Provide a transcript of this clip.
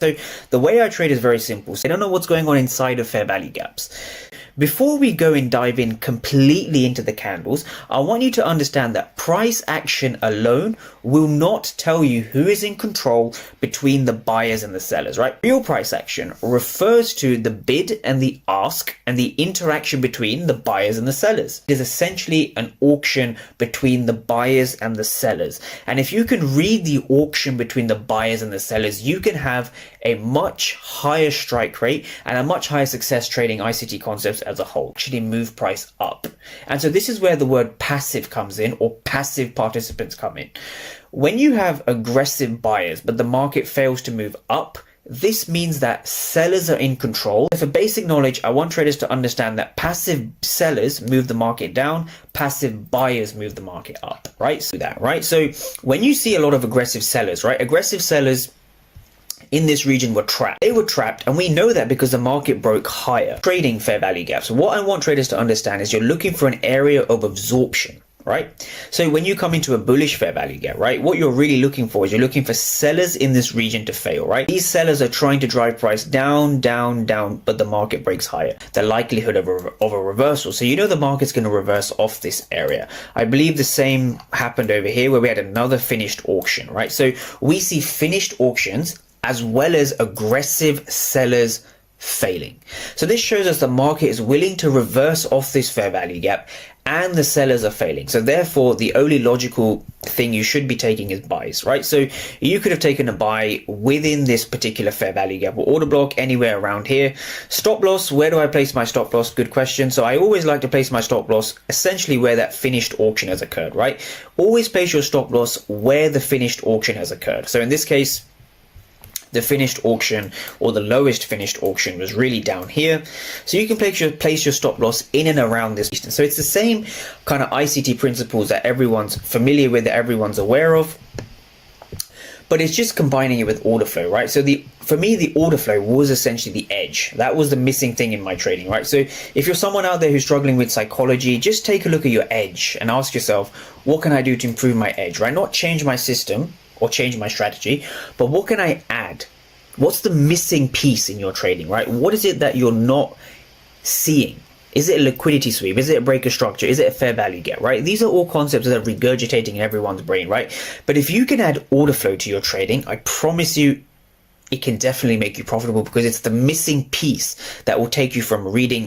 So the way I trade is very simple. So I don't know what's going on inside of fair value gaps. Before we go and dive in completely into the candles, I want you to understand that price action alone will not tell you who is in control between the buyers and the sellers, right? Real price action refers to the bid and the ask and the interaction between the buyers and the sellers. It is essentially an auction between the buyers and the sellers. And if you can read the auction between the buyers and the sellers, you can have a much higher strike rate and a much higher success trading ICT concepts as a whole, actually move price up. And so this is where the word passive comes in, or passive participants come in. When you have aggressive buyers, but the market fails to move up, this means that sellers are in control. For basic knowledge, I want traders to understand that passive sellers move the market down, passive buyers move the market up, right? So when you see a lot of aggressive sellers, right? Aggressive sellers in this region were trapped. They were trapped, and we know that because the market broke higher. Trading fair value gaps. What I want traders to understand is you're looking for an area of absorption, right? So when you come into a bullish fair value gap, right, what you're really looking for is you're looking for sellers in this region to fail, right? These sellers are trying to drive price down, down, down, but the market breaks higher. The likelihood of a reversal. So you know the market's going to reverse off this area. I believe the same happened over here where we had another finished auction, right? So we see finished auctions as well as aggressive sellers failing. So this shows us the market is willing to reverse off this fair value gap and the sellers are failing. So therefore, the only logical thing you should be taking is buys, right? So you could have taken a buy within this particular fair value gap or order block anywhere around here. Stop loss, where do I place my stop loss? Good question. So I always like to place my stop loss essentially where that finished auction has occurred, right? Always place your stop loss where the finished auction has occurred. So in this case, the finished auction, or the lowest finished auction, was really down here. So you can place your stop loss in and around this distance. So it's the same kind of ICT principles that everyone's familiar with, that everyone's aware of, but it's just combining it with order flow, right? So for me, the order flow was essentially the edge. That was the missing thing in my trading, right? So if you're someone out there who's struggling with psychology, just take a look at your edge and ask yourself, what can I do to improve my edge, right? Not change my system or change my strategy, but what can I add? What's the missing piece in your trading, right? What is it that you're not seeing? Is it a liquidity sweep? Is it a breaker structure? Is it a fair value gap, right? These are all concepts that are regurgitating in everyone's brain, right? But if you can add order flow to your trading, I promise you, it can definitely make you profitable, because it's the missing piece that will take you from reading